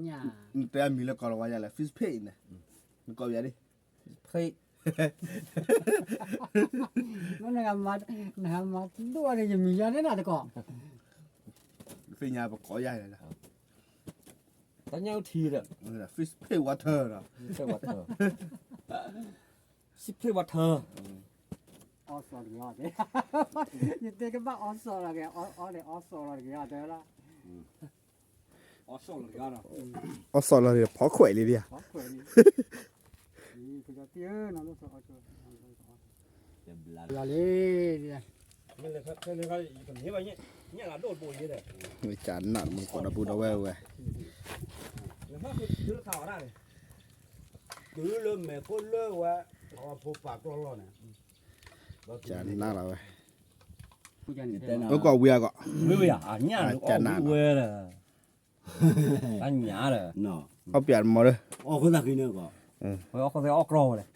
nhà แต่มีแล้วก็ว่าอย่าละฟิสเพย์นะมันก็อย่าดิ phê nó làm mà đua thì mình ra thế nào thì có ฟิญาบ่ขอใหญ่เลยนะ có nhau thì rồi ฟิสเพย์วอเตอร์นะ phê water ship phê water ó sò thì ngọt đấy nhìn thấy cái bác ó sò là cái ó để ó sò là cái ngọt đấy là ở sông là cái nào เอาสอนเราพอข่อยเลยดิ có khỏe đi đi cái cho tía nó sò cho là đi mình là cái còn thế vậy nhé nhẹ là đột bụi như thế ไม่จานนั่นมันก็ระบุเอาไว้เว้ย là phát cứ thảo ra này cứ lơ mẹ con lơ quá họ phụ bạc lo này จานนั่นเอาไว้ bây giờ nhìn tên แล้วก็เวียก็ nuôi à nhá nó chả có nản. quê là anh nhá là nó เอาเปลี่ยนหมดเลย có ra cái nữa có phải có cái óc rồi này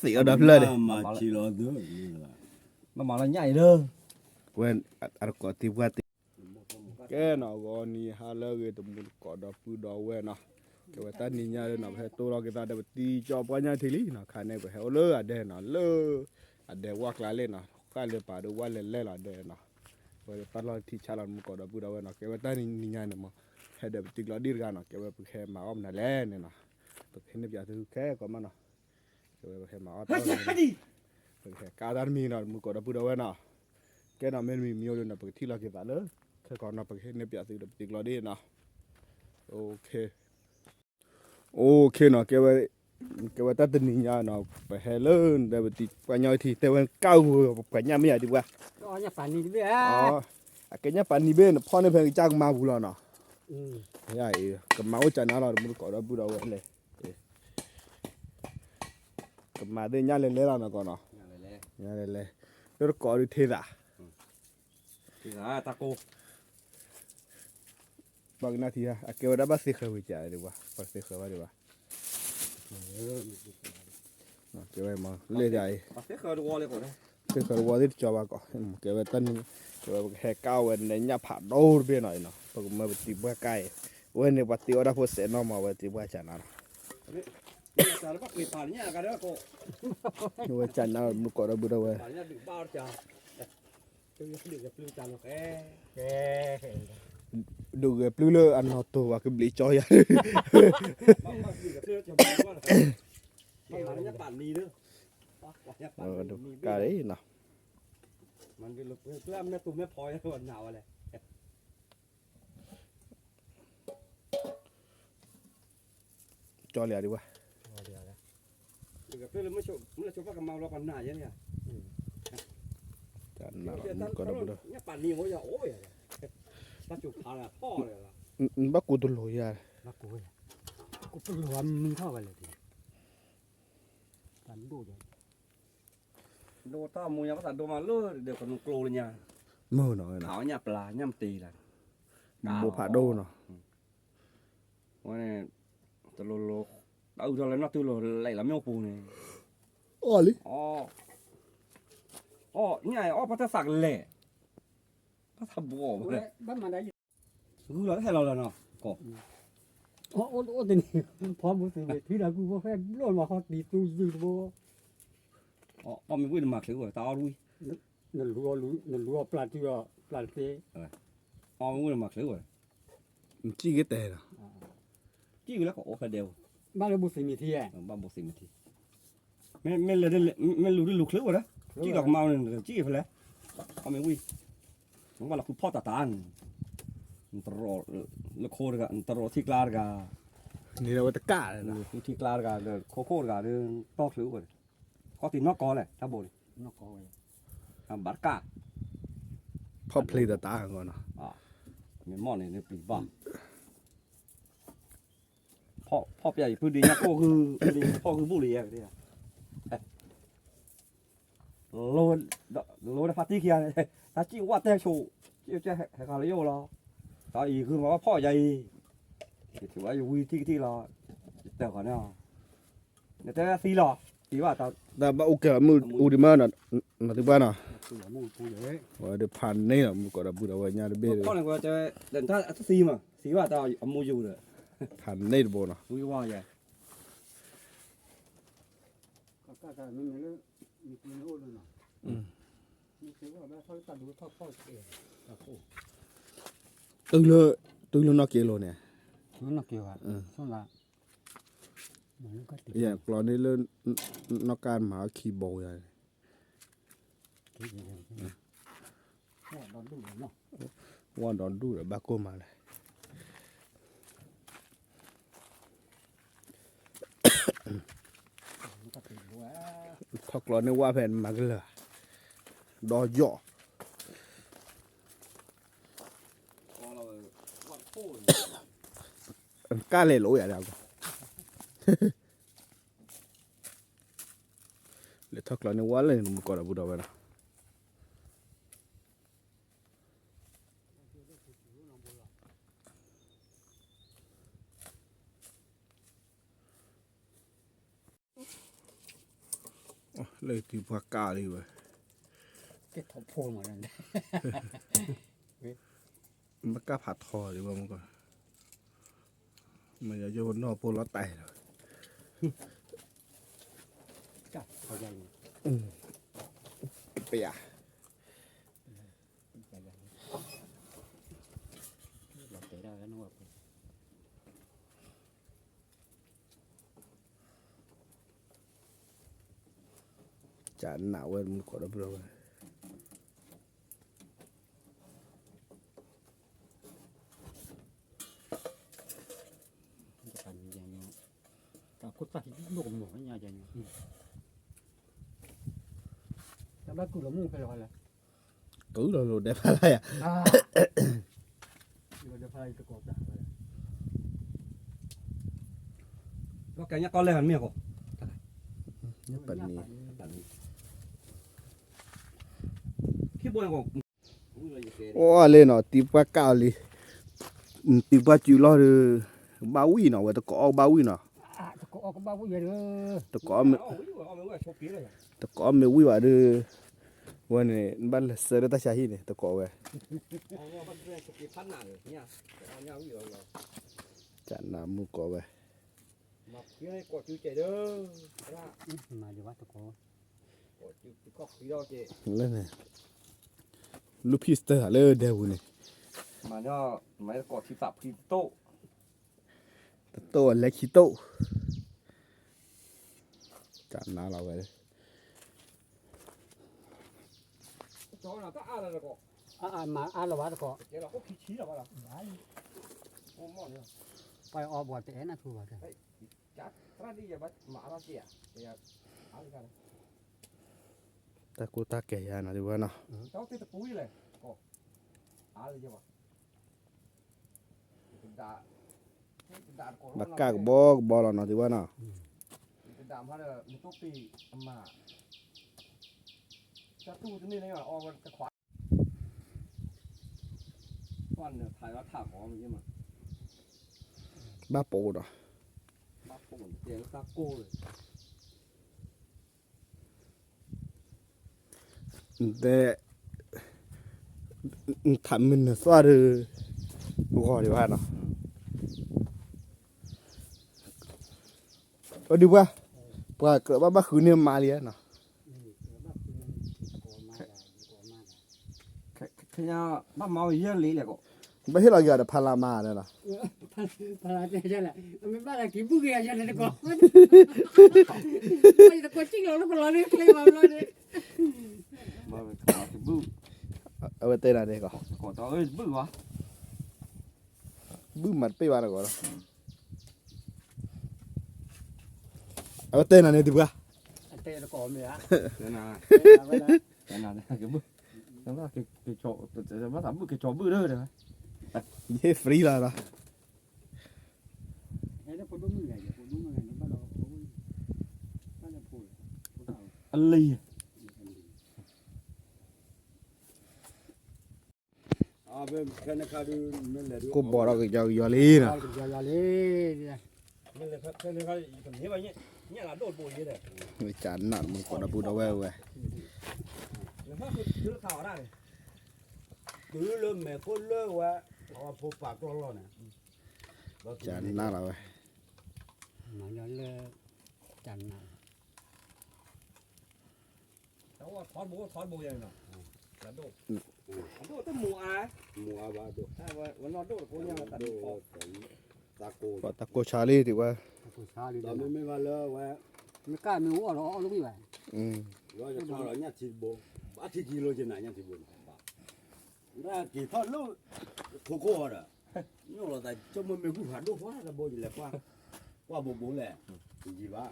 สีเอาดับเลยดิ mà chỉ lo nữa nó bảo là nhảy đơn เว้นอันก็ที่ว่าติแกน่ะก็นี่ฮาเลเกตมุนก็ดับปูดอเว้นะแกว่าตานี่ญาเลยนะเฮตัวเราก็ตาดับตีจอบปัญญาทีลีนะคาเนี่ยก็เฮเลอเดนะเลอเดวักลาเลนะก็เลยปาดูว่าเลละเดนะว่าตลอดที่ชาลันมุก็ดับปูดอเว้นะแกว่าตานี่ญาเนี่ยมาเฮเดบติกลอดีร์กันนะแกว่าเฮมาอมนะแลเนี่ยนะตัวเห็นเนี่ยจะถือแค่ก็มันนะแกว่าเฮมาออตเฮกาดารมีนะมุก็ดับปูดอเว้นะแกน่ะแม่นมีมีอยู่นะปกติเราเก็บอะเลยแค่ก่อนนะปกติเนี่ยเปียสิติกลอดีนะโอเคเนาะแกว่าตัดนี่ญาเนาะไปเฮเลนได้บ่ติปัญญาที่แต่ว่าเก้าปัญญาไม่อยากดีกว่า ó nhà phản đi biết อ๋ออะแกเนี่ยปานนี้เบ้นพ่อเนี่ยเพิ่นจักมาบุแล้วเนาะ ừ ใช่ก็มาจันนะเราบ่ก็บุเราเลยก็มาได้ญาเลยแล้วเนาะก่อนเนาะ nhảy lên ญาเลยแล้วก็ดูเทดา thì là taco บางนาทีอะแกว่าได้บ่สิเคยวิจารณ์ดีกว่าบ่สิเคยว่าดีกว่าเนาะแกว่ามาเลยได้ bắt hết rồi qua lên rồi đấy คือเขาว่าที่จอว่าก็เกี่ยวกับต้นเกี่ยวกับแค่เก้าวันในเนี่ยผ่าโดดไปหน่อยเนาะปกติมาปฏิบัติใกล้วันนี้ปฏิบัติพอเสร็จเนาะมาปฏิบัติจันทร์นะ bây giờ nó bắt bị phản nhá cái đó cô วันจันทร์นะมุกอระบุได้เว้ย phản nhá đừng bao chờ tôi đừng gặp lưu tràn một cái ดูเกปลื้ออันนอตัวว่าคือบลิจอย bao đừng gặp lưu chờ bao quá là phản nhá bản đi nữa ดูกาเลยเนาะ มันก็ลูกเพื่อนแม่ตุ้มแม่พลอยแล้ววันหนาวอะไร จอเหลียดีกว่า เดี๋ยวเพื่อนไม่ชอบว่ากับเมาเราก่อนหน้าอย่างเนี้ย จันทร์นะมุกอระบุได้ เนี่ยปั่นนี่โอ้ยโอ้ยถ้าจุกพาละพ่อเลยล่ะ บักกูตุลอยา bác cô ơi cô phải luồn mình thao vào là thì tấn đủ rồi โดต้ามูยังก็ตัดโดมาเลื่อเดี๋ยวคนกลัวเลยเนี่ย มือหน่อยเนาะ ขาวเนี่ยปลาเนี่ยตีละ โบผ่าโดเนาะ ว่าเนี่ยตะโลโลเอาตัวอะไรนอกตัวโลไหลละไม่เอาปูเนี่ย อ๋อลิ อ๋อเนี่ยพัฒสักเละพัฒบัวมาเลย bắt mà đấy คือเราให้เราแล้วเนาะก็ ô tên phó một sự việc thứ là cũng có phép luôn mà họ đi tu dư vô อ๋อมีวิ่งมาคือว่าตาลุย nó lúa plat chưa plat thế อ๋อมีวิ่งมาคือว่า จี้ก็แต่เนาะ จี้แล้วก็โอเคเดียว bác là một sự việc thiệt บ้าบุษมิทีไม่เลยไม่รู้ได้ลูกคือว่านะจี้ดอกเมาเนี่ยจี้ไปแล้วอ๋อมีวิ่งผมว่าเราคือพ่อตาตานตรอละโครกันตรอที่กลาร์กัน นี่เราตะกาเลยนะ ที่กลาร์กันโคโค่กันเรื่องต้องคือว่าก็ตีนอกกอเลยถ้าบ่น nó có vậy บัตรกา พ่อเพลย์ตาก่อนเนาะ มีหม้อเนี่ยปีบ้าพ่อใหญ่พื้นดินเนี่ยก็คือพ่อคือบุหรี่อะไรเนี่ยโลได้พัตตี้เคียร์ถ้าจี้ว่าแต่โชว์จะให้เขาเลี้ยวรอตอนอีคือว่าพ่อใหญ่ถือว่าอยู่ที่รอแต่ก่อนเนี่ยแต่ซีรอตีว่าตอน แต่ว่าโอเคมืออูดิมาเนาะมาที่บ้านเนาะ tôi là một cô đấy ว่าเดี๋ยวผ่านนี่เนาะมุกอระบุได้ว่าญาติเบ้ พ่อเนี่ยก็จะเดินท่าซีมาซีว่าตอนเอามูอยู่เลย ขันในโบเนาะ วิว่าใหญ่ ก็ไม่มีเรื่องมีคนโอ้เลยเนาะมีคือว่าแม่เขาตัดดูพ่อเองตัดโอ้ ตึงนอกเกโลเนี่ย มันนักเกี่ยวอ่ะส่วนละมันก็ติด อย่างกรณีเรื่องนอกการหมาคีโบอย่าง คิดอย่างนี้ว่าโดนดูเนาะ ว่าดอนดูหรือบาโก้มาเลย มันก็ติดด้วย ถ้ากรณีว่าแผ่นมากันเลยดอย่อ พอเราวัดโค้ง กล้าเลยโหลอย่างเดียวเลยถ้ากรณีว่าเลยมันก็ระบุดเอาไว้นะเลยที่พักกาเลยเว้ย เก็บทบโพนหมดเลย มันกล้าผัดทอหรือว่ามันก็มันจะโยนนอกพวกล้อไตเลย จับเขาใหญ่ เปีย เราเตะได้แล้วนึกว่า จานหนาวเว้ยมันก็ระบุเอาไว้ จะปั่นอย่างนี้กับคุดตาที่ลูกหมูไม่ยากอย่างนี้จำได้กูละมุ่งไปรอเลย ตู้เราได้พาอะไรอ่ะ เราจะพายตะกอบด่าเลย ก็แกเนี่ยก้อนเลยหันเมียกู ปันนี้ พี่บัวกู โอ้เลยเนาะตีปลาเก่าเลยตีปลาจิ๋วล้อเลยบาวีเนาะเว้ยตะกอบาวีเนาะ ตะกอบก็บ้าผู้ใหญ่เลย ตะกอบไม่วีว่าเลยวันนี้บ้านเสือตาชาฮีเนี่ยตะกอบเว้ยจานน้ำมุกอบเว้ย มาเพื่อให้กดจูเจเด้อ มาดีว่าตะกอบ กดจูก็พี่เราเจ เลยเนี่ยลูกพี่สเตอร์เลยเดี๋ยวนี่ มาเนาะไม่กดที่สับที่โต๊ะ โตเล็กขี้โตจานน้ำเราเว้ย จอน่ะก็อะไรแล้วก็ มาละว่าตะกอบ เดี๋ยวเราก็ขี้ชี้แล้วก็ล่ะโอ้หมอเนี่ย ไปออกบวชแต่น่ะคือว่า จัดร้านนี้อย่ามาหมาเราเสียเดี๋ยวเอาอีกกัน ตะกูตาแก่ยานะดีว่าเนาะ เจ้าติดตะปุยเลยก็เอาเลยจ้ะวะเป็นดาเป็นดาก่อน บักกากบอกเราเนาะดีว่าเนาะ เป็นดาเพราะเนี่ยมันต้องปีมาจะตู้ที่นี่เลยว่าออกมันจะขวาก้อนเนี่ยถ่ายว่าถามหมอมันใช่ไหม บ้าโปเนาะ บักปุ่นเสียงตะโก้เลย แต่ทำมันสว่าเลยกูขอดีว่าเนาะก็ดีว่าปลาเกิดว่าบ้าคืนเนี่ยมาเลยเนาะ ขยะบ้าเมาเยอะเลยแหละก็ ไม่ใช่เราอยากจะพารามาเนี่ยเนาะ พาราใช่แหละไม่บ้าอะไรกี่บุกเกย์ใช่เลยตะกอบไปตะกอบจริงเหรอแล้วก็รอเลยเลยมาเลย มาเป็นขาวบื้อ เอาไปเต้นอะไรก่อน ก่อนต่อเอ้ยบื้อวะ บึ้มมันไปว่าก่อนเอาไปเต้นอะไรดีกว่า เตะตะกอบเลยอ่ะ เดี๋ยวนะเดี๋ยวนะcáiบื้อแล้วก็cái chỗจะมาทำบื้อcái chỗบื้อเด้อเดี๋ยว เย้ฟรีแล้วเนาะ ไอ้เนี่ยคนดูมือไงคนดูมือไงบ้านเราบ้านเราพูด อะไรเป็นแค่นักข่าวดูนั่นแหละดู กูบอกเราก็ยอลีนะ ยาเลย นั่นแหละครับแค่นักข่าวคนนี้ว่าเนี่ยเราโดนโบยเลย ไม่จานนั่นมันกดพูดเอาไว้เว้ย แล้วถ้าคือข่าวได้ cứ lớn mẹ con lớn quá họ phụ bạc lo lo nè chả na là vậy mà nó là chăn nào เขาว่าถอนโบยังเนาะกระโดดต้องหมูอา mua ba đồ ถ้าว่าวันนอนโดดกูยังตัด đồ ออก ta cô và ta cô Charlie thì qua tôi xa đi đó đâu mới mới vào lơ quá mới cái mình uống nó lúc vậy rồi cho sau đó nhặt thịt bò ba thịt kilo trên này nhặt thịt bò ra kỳ thoát lúc khô rồi nhưng mà tại trong mình cũng phản đồ quá là bò gì là qua bố lẻ gì ba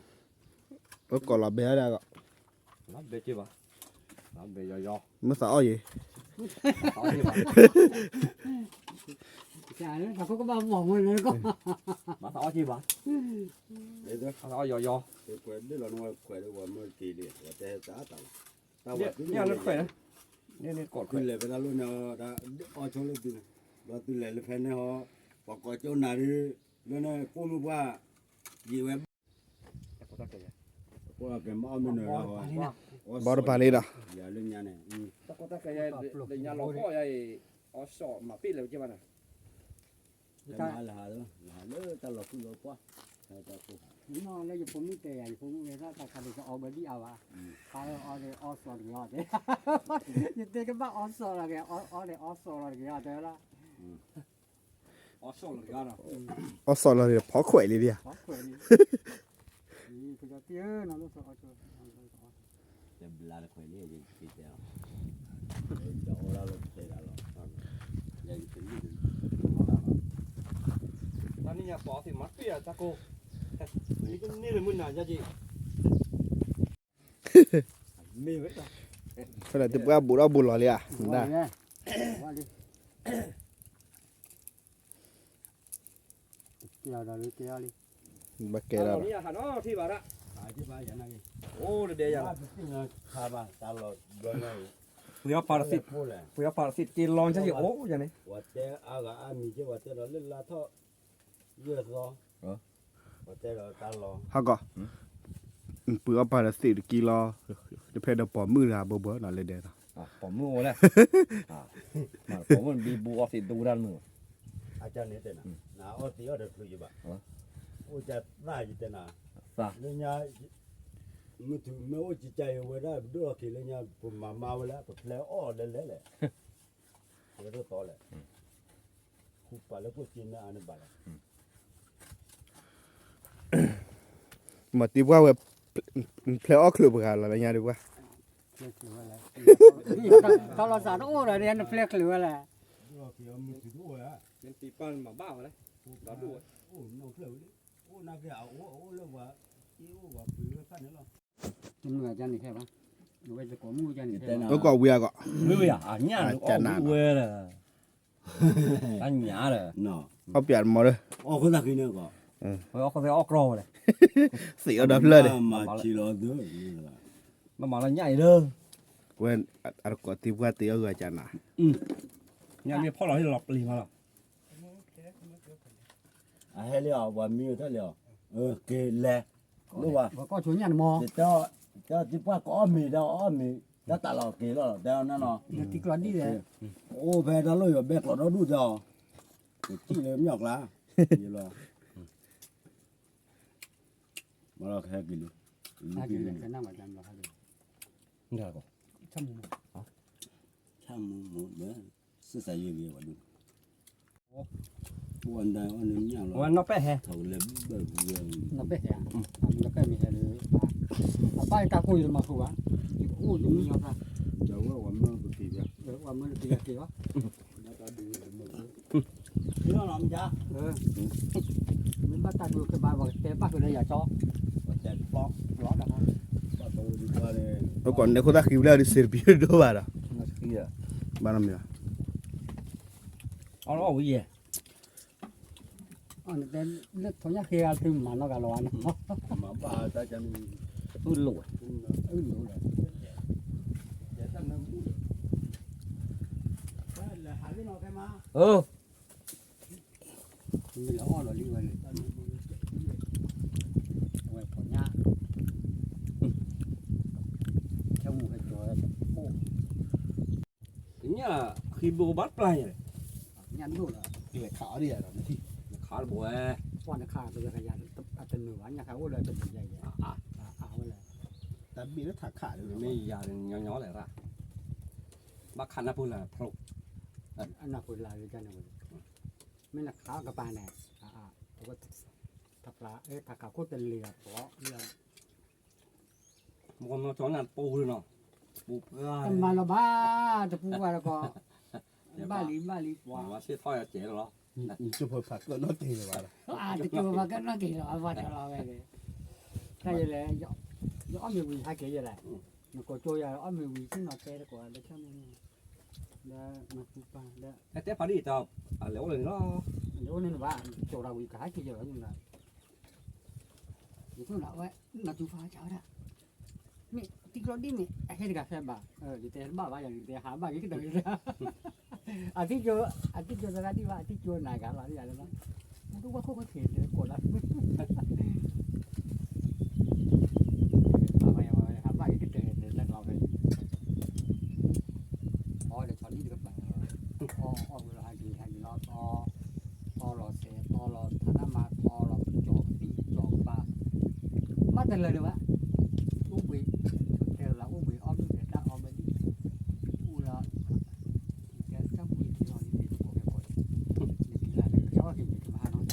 nó còn là bé đây ạ รับเบจิบะรับเบยอยอ mới sợ gì ต่อจิบะ chả nữa phải có bao mỏng rồi nó có มาต่อจิบะ đấy thôi มาต่อยอ cái quẹt đấy là nó quẹt được vào mới kỳ điện và té giá tao tao เนี่ย bảo cứ เนี่ยรถไฟนะเนี่ยกด cứ lệ phải luôn nó đã ở chỗ lên từ đó từ lệ lên phen này họ có chỗ nào đi lên này cô lúc qua gì em qua cái máu mình nữa rồi bỏ được Paris đó giờ lên nhà này ตะโกตะแกยายเดี๋ยวเราพ่อยายอ๋อสอมาปีเลยจิบะน่ะ cái má là lỡ tao lọc cứ lỡ quá tao cô nó lấy chụp mấy tè chụp mấy cái ta khai được ở bên đi à à khai ở đây ở sò được rồi đấy như thế cái bác ở sò là cái ở đây ở sò là cái thế đó อ๋อสอเลยกันอ่ะ ở sau là để phó khỏe đi đi à có quyền đi cái cái kia nó sò cho em là khỏe đi gì thì tao cho ra luôn thế là rồi vậy thì ตอนนี้เนี่ยปอสิมัดเปียตะโกนี่ก็นี่เลยมึงน่ะจะจิมีไว้ต่อ phải là tiếp qua bù đau bù lò đi à đây qua đi kia đó đi kia đi bắt kê ต ra อนนี้หันอ๋อที่บาระ chứ ba giờ này โอ้เดี๋ยวยัง tha ba tao là rồi này เพื่อปาราสิต cô là เพื่อปาราสิตกินลองจะจิโอ้ยังไง và té aga ami chứ và té nó lên là thọ vừa rồi và té rồi tao lo ha có bữa bà là xịt kilo để phải đập bỏ mưa là bơ bơ nó lên đây đó ผมมือโอ้แล้วผมมันบีบัวสิดูด้านมือ à cho nên thế nào nào ở tí ở được rồi bà ôi chặt ra gì thế nào ซะ lên nhà mới thử mới ôi chỉ chạy về đó đưa khi lên nhà cùng mà mauแล้วก็แล้วอ้อเลยเลยแหละแล้วก็ต่อแหละคุปปะแล้วก็กินอันนั้นบ่ล่ะ mà tiếp qua về playoff club là nhà được qua tao là giả nó rồi đen flex lửa là đưa khi mới thử đuổi á เป็นตีปันมาบ้าเลยเราดู ô nó kiểu ô nó cái ô lâu quá yêu quá cứ phát nữa rồi chúng người chân này không nó bây giờ có mua chân này nó có quê có มืออ่ะเนี่ยเว้ยเลยอันหยาเลย nó có biển mà đây ô có là cái nữa có เขาเขาออกรอเลย xị ở đập lên mà chỉ lo đứa มันมาแล้วใหญ่เด้อ quên ăn có tiếp qua tí ở người chả nà เนี่ยมีพ่อเราที่หลอกลีมาหรอ à hay liệu và miêu thế liệu kề lẹ đúng không có chỗ nhà mò để cho chỉ qua có mì đâu mì đã tạ lò kề đó đeo nó thì còn đi đấy ô về đó lôi ở bẹt lọ đó đu giờ chỉ là nhọc lá gì lo mà là cái gì hai cái này cái nào mà làm là hai cái นี่อะไร trăm 참 뭐 쓰사 얘기 와도 원다 오는 냥 วันนอกแป้แฮ thầu lem bờ nó bé hả nó bé mình là à ba ta coi mà không á ô chúng mình ra cháu có quắm nó cực kỳ vậy rồi qua mới kia kia đó nó ta đi một cái nó làm cha mình bắt ta được cái bài vào cái bắt cái đây giờ cho và chạy bó đó là và tôi đi qua đây nó còn nếu có ta cứu ra đi servir đâu bà đó นี่อ่ะ ba năm rồi เอาแล้วเอาอีก đến nước thôi nhá kia từ mà nó cả loạn mà bà ta chẳng ตื้นหลวด nhiều rồi để ta nó mua là hai cái nó cái má เออ mình là o rồi đi rồi rồi thôi nhá trong một cái chỗ ô เนี่ยคือโบบัสปลายเลย nhắn đủ là ขาดิอ่ะที่ ข ขาบัว ป้อนข้าตัวขยันอัตโนมัตินะครับว่าเลยเป็นใหญ่ๆเอาเลย แต่บีแล้วถักขาดเลย ไม่ยาnhỏ lại ra bác khăn nó là pro อันนั้นคนลายกันนะไม่นักข้าวกับปลาแน่แล้วก็ถักปลาถักข้าวก็เป็นเรือเพราะเรือ một nó chó là pu rồi nó pu มาละบ้าจะพูดว่าแล้วก็บ้าลีว่า mà sẽ thôi là trẻ rồi จะพอผักก็นอกตีเลยว่ะ จะเจอมากันนั่งกินเอาว่าจะรอไปเลยใช่เลยย้อนมีวีให้เกี่ยอะไรมันก็โจยอ้อมมีวีที่นอนเต้กว่าได้ช่างนี้ได้มาปุ๊บป้าได้ cái tép phải đi tao léo lên nó เดี๋ยวนี่ว่าโจเราวีขายกี่เยอะอยู่นะอยู่ที่ไหนวะมาจูฟ้าเช้าละนี่ติ๊กรถดินี่ไอ้แค่กาแฟบ้าอยู่แต่บ้าว่าอย่างอยู่แต่หาบ้ากี่ตัวอยู่นะอาทิตย์โจตระที่ว่าอาทิตย์โจไหนกันล่ะอย่างนั้นมันรู้ว่าเขาเขียนเลยกดละมาหาบ้ากี่ตัวเลยแล้วเราไปพอเดี๋ยวตอนนี้เดือดไปอ๋อเวลากินทานกินรอพอรอเสร็จพอรอธนามาพอรอจอกปีจอกปลามาแต่เลยเดี๋ยววะอุ้งบีเดี๋ยวเราอุ้งบีอ้อมเดี๋ยวได้อ้อมไปดิอู้ละแกจ้าบุญที่นอนนี่เป็นโปรแกรมก่อนนี่ละเดี๋ยวกินอยู่ที่มาน้อง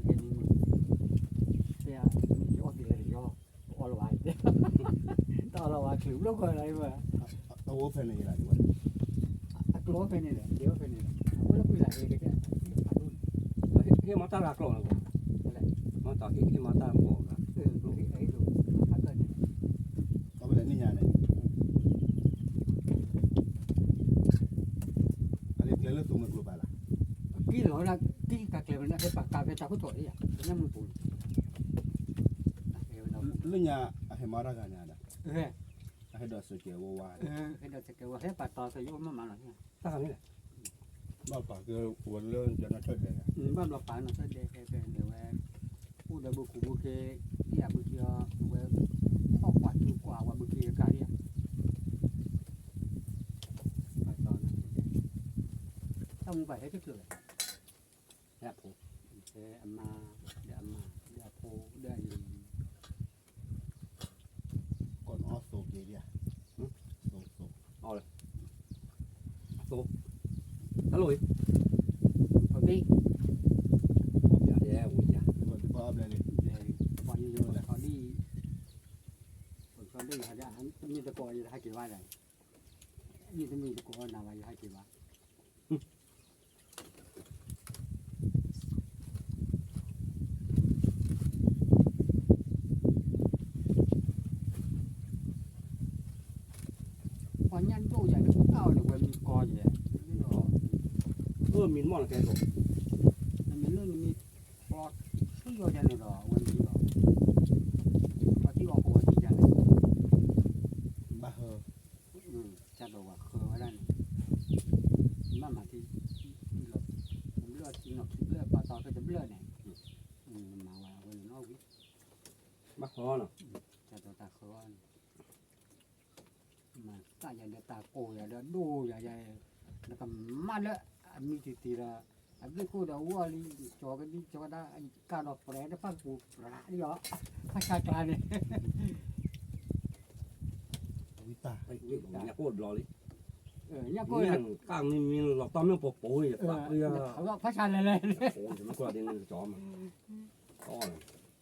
เห็นนี่มึงเดี๋ยวเดี๋ยวกินเลยเดี๋ยวอ้อละวายต่อละวายคือลูกอะไรวะ เอาหัวแฟนอะไรดีวะ กลัวเป็นนี่เดี๋ยวเป็นนี่ว่าเราคุยอะไรกันแก cái món tao lạc rồi món tao cái món tao bỏ ra ลูกไอ้ลูกฮักเกอร์นี่ เอาไปเลยนี่ยาเนี่ยอันนี้เรื่องสูงมันกลัวไปละ กี่หล่อละกี่กะเกลือมันได้ปากกาเป็นตาผู้ถอยอ่ะยังมึงปูน เรื่องยาให้มารากันยาเนี่ย ให้ดอสเกียวว่า ให้เดี๋ยวจะเกี่ยวให้ปากต่อสยบมาหน่อย tao làm thế này บ้าป่าคือวันเรื่องจะน่าเชื่อเลย บ้านเราป่าเราเด็กเป็นเดี๋ยวผู้เดี๋ยวบุกบุกเกย์ที่บุกเยอะเว้ยข้อกวาดดีกว่าว่าบุกเกย์กันเนี่ยไปตอนนั้นต้องไปให้ที่เกิด đẹp phụ เดี๋ยวมาเดี๋ยวโพเดี๋ยวยิง ก่อนออสโซเกียโซ nó lùi พอดี dạ dạ ui dạ ก่อนที่พ่อเลย พออยู่ๆพอดีเขาจะมีตะกออยู่ให้กี่วันเลยมีตะกอนาว่าอยู่ให้กี่วันพอยันตู้ใหญ่เอาเดี๋ยวมีกอใหญ่ mình mòn cái rồi มันมีเรื่องมีปอดที่อยู่ในหรอวันนี้หรอพอที่ออกหัวที่จะเลย บ้าเหรอ จะบอกว่าเคยว่าได้มันมาที่เลือดจริงหรอกเลือดปลาตอก็จะเลือดเนี่ยมาว่าวันนี้นอกวิ bác khó nào จะตัวตาเคยว่ามาตาใหญ่เดือตาโกใหญ่เดือดูใหญ่ใหญ่แล้วก็มาเลยมีตีละอันนี้กูเดาว่าลีจอกันนี่จอได้การออกแปลได้ฟังกูปลาดิเหรอภาษากลางเนี่ย วิตา nhà cô lò đi เนี่ยกู miếng càng miếng lọt tao miếng bột bồi bạc bây giờ เขาก็ภาษาอะไรเลย ôi thì nó qua đến chó mà to này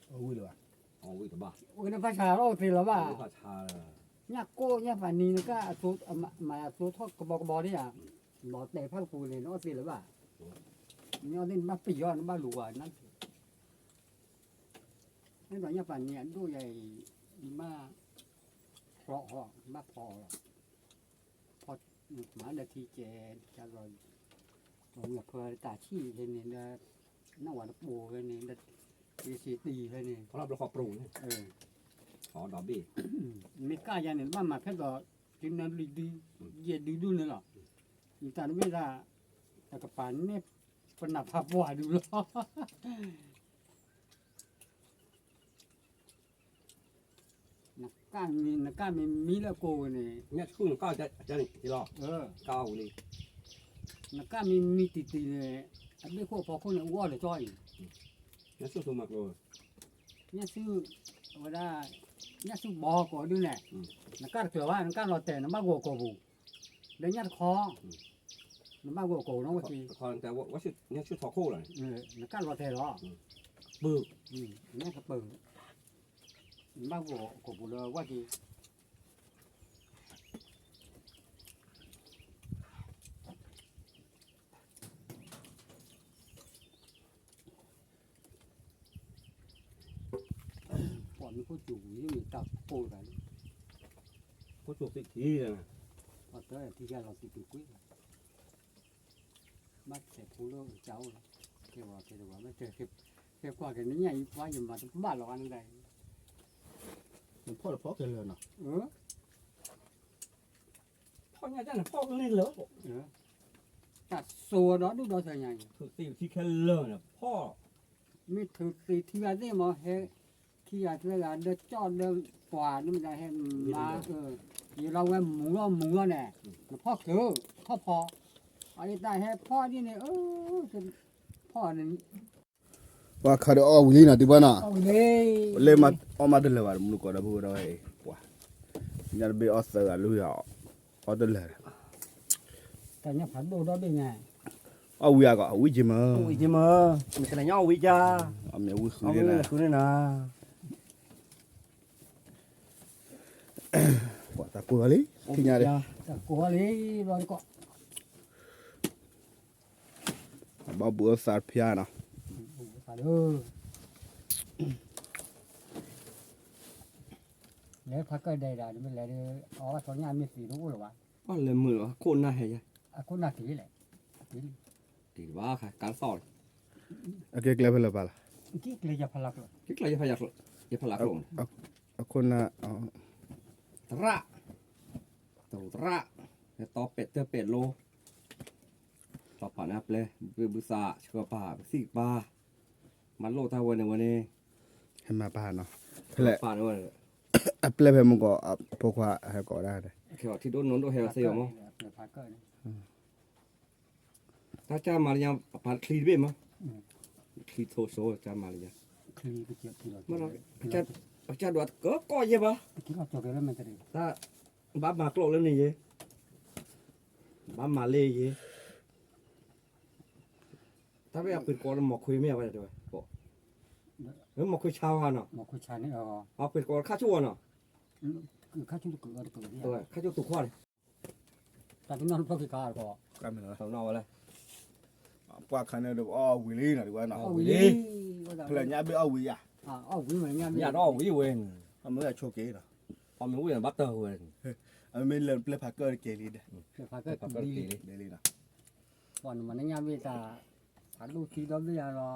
เอาวิ่งเลยวะ ôi cái bà โอ้ยภาษาเราสิหรอว่า bà cha là เนี่ยกูเนี่ยฝันนี้ก็ตัวมาตัวทอดกระบอกนี่อ่ะบอกแต่พังปูเลยเนาะสิหรือว่าเนี่ยนี่มาปีย้อนมาหลัวนั่นนี่ตอนเนี่ยฝันเนี่ยดูใหญ่มาเพราะมาพอพอมาเดทีเจจะรอยตัวเนี่ยเพอตาชี้เลยเนี่ยน่าหวานปูเลยเนี่ยตีสีตีเลยเนี่ย nó là kho prù này họ đỏ bì ไม่กล้าอย่างนี้ว่ามาแค่ต่อกินน้ำดีเย็นดีดูเลยหรออีตาเวลาแต่กระป๋านเนี่ยปนับพับหวานดูหรอนักการมีแล้วโกเนี่ย nhát khuôn cao chạy này thì lo ก้าว cao đi นักการมีติดเนี่ยอันนี้พวกพอคนเนี่ยว่าเลยจ้อย nhá số mặc rồi เนี่ยซื้อว่าได้เนี่ยซื้อบอก็ดูแน่นักการเกลือว่านักการรอแต่น้ำบ้ากัวกบูเดี๋ยวเนี่ยคอน้ำบ้ากัวกน้องว่าที còn tại quá sự nhá số thọ khô này นักการรอแต่หรอ bự เนี่ยก็เปิดน้ำบ้ากัวกบูเลยว่าทีก่อนมีผู้จู่ยังมีตับโป้กัน có chuột thị thi này พอเจอที่เราสิบกุ้ยมาเสร็จผู้เลี้ยงเจ้าเกี่ยวกับไม่เจอเกี่ยวกับนี้ไงว่าอยู่มาบ้านเราอันใด มันพ่อละพ่อเกินเลยเนาะ พ่อเนี่ยจ้าพ่อก็เล่นเลย ตัดสัวđó lúc đó thời ngày thực sự khi khen lờ làพ่อ มีถือตีที่ว่าได้มาเฮที่อยากจะเดินจอดเดินกว่านี่มันจะให้มาอยู่เราแม่หมูเราเนี่ยพ่อคือพ่ออันนี้ได้ให้พ่อนี่เนี่ยพ่อนี่ ว่าเขาได้ออกวิ่งนะที่บ้านน่ะ เอาเลย เลยมาออกมาเดินเลยว่ามึงก็ได้พูดได้ว่าญาติเบอสกันลุยอ่ะออกเดินเลย แต่เนี่ยผัดโบได้เป็นไง เอาวิ่งก็เอาวิ่งจิมา ui chứ mà mình cái này nhau ui cha เอาเมียวิ่งคืน ông เลย ấy นะ là cứ này nè ว่าตะกัวเลยที่ญาติ แต่กลัวเลยรอยก็ บ่บัวสาดพิอานะ สาธุแล้วพักก็ได้ไม่เลยอ๋อสองงานมีสีรู้หรือวะ có lần mưa khôn này hay คนหนักสีแหละ thì ba khai cán sỏi โอเคเกลียดไปเลยป่ะล่ะ กี่เลยจะพลักเลย cái này phải giặt phải giặt luôn เอาคนน่ะ ra tàu ra toเป็ดเตอเป็ดโลต่อผ่านอัพเลยบุษาเชื่อป่าสิป่ามันโลทาวันในวันนี้ ให้มาป่าเนาะเพื่อ ป่าในวัน อัพเลยเพื่อมึงก็พวกว่าให้ก็ได้เลย เขียวที่โดนน้นโดนเฮลเซียมั้ง พักก็ ถ้าจ้ามาเลยยังผ่านคลีด้วยมั้งคลีโซโซจ้ามาเลยยัง คลีไปเกี่ยวที่เรา มันจ้าดูดก็ก้อยยังปะ ที่เราจบแล้วมันจะได้ ถ้าบ้ามากโลกแล้วนี่ยี่บ้ามาเลยยี่ถ้าไม่เอาปืนกอล์ฟหมอกคุยไม่เอาไปด้วยบอกหรือหมอกคุยชาวกันเนาะ หมอคุยชานี่อ๋อ เอาปืนกอล์ฟฆ่าชั่วเนาะ คือข้าชุ่มตัวเกิดเนี่ย ตัวฆ่าชั่วตุกข้อเลย แต่ที่นอนพวกที่การก็ กันไปเนาะ สำเนาอะไร ปากคันเนี่ยเดี๋ยวอ๋อวิลี่น่ะดีกว่าเนาะ เอาวิลี เพื่อนญาติไปเอาวิอ่ะ เอาวิเหมือนกัน อย่าดอวิ่งเว้น เอามือโชว์เก๋เนาะ เอามือวิ่งบัตเตอร์เว้น เอาไม่เล่นเปลพักเกอร์เกลีเด้ พักก็ดี เดลี่นะ วันมันยังไม่ตาสาลูทีดอมด้วยรอ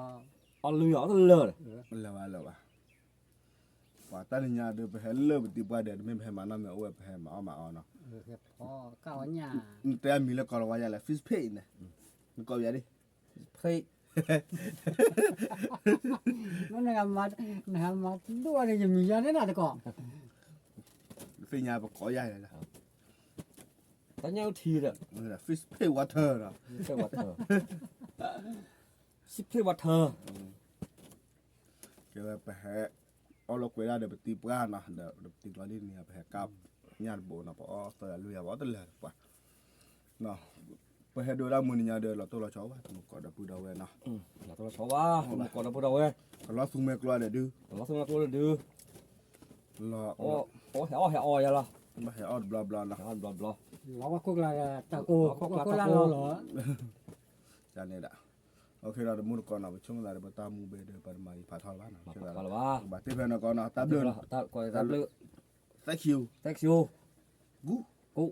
เอาเรือเอาเรือ มันแล้วว่าตอนนี้ญาติไปเฮลเลอร์ไปตีบ้านเดี๋ยวไม่ให้มานั่งเอาไว้ไปให้มาเอาเนาะ พ่อก้าวเนี่ย แต่มีแล้วก็เราว่าอย่าละฟิสเพย์นะมันก็อย่าดิ เฮ้ย มันมาด้วยเลยจะมีอะไรน่ะแต่ก่อน ฟิญาไปขอใหญ่เลยนะ ตอนนี้ทีเด้อ มันละฟิสเพย์วอเตอร์เนาะ เชื่อวัตเตอร์สิบเชื่อวัตเตอร์ เกี่ยวกับไปให้เอาลูกเวลาเดี๋ยวไปตีบ้านนะเดี๋ยวตีตอนนี้เนี่ยไปให้กับญาติโบนะพอเตอร์ลุยว่าตเลยป่ะเนาะไปให้ดูแล้วมือนี่เดี๋ยวเราตัวเราชอบว่ามันก็ได้พูดเอาไว้เนาะ เราต้องชอบว่าผมก่อนเราพูดเอาเว้ย ก็เราสุ่มเมกลัวเดี๋ยวดู เราต้องมาตัวดื้อ เรา โอ้แถวแถวอย่าละ ไม่ให้ออดบลาบลานะ บลาบลา เราว่าคุกลาตะโกคุกลาเราเหรอ จานนี้แหละโอเคเราเดี๋ยวมือก่อนเราไปช่วงเราเดี๋ยวตามมือไปเดี๋ยวไปมาผ่าทอดบ้านนะ มา ใช่ไหม ปากละว่า บาดเจ็บนะก่อนนะตามเดิน ตาก่อนตาเลือ thank you แท็กซิว กู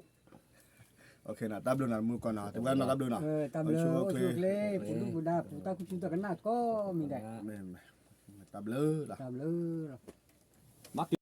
โอเคนะตามเดินนะมือก่อนนะแต่ว่านะตามเดินนะ ตามเลยโอเคเลยปูดูดาปูตาคุณตากันหน้าก็มีได้ ไม่ตามเลยล่ะ ตามเลย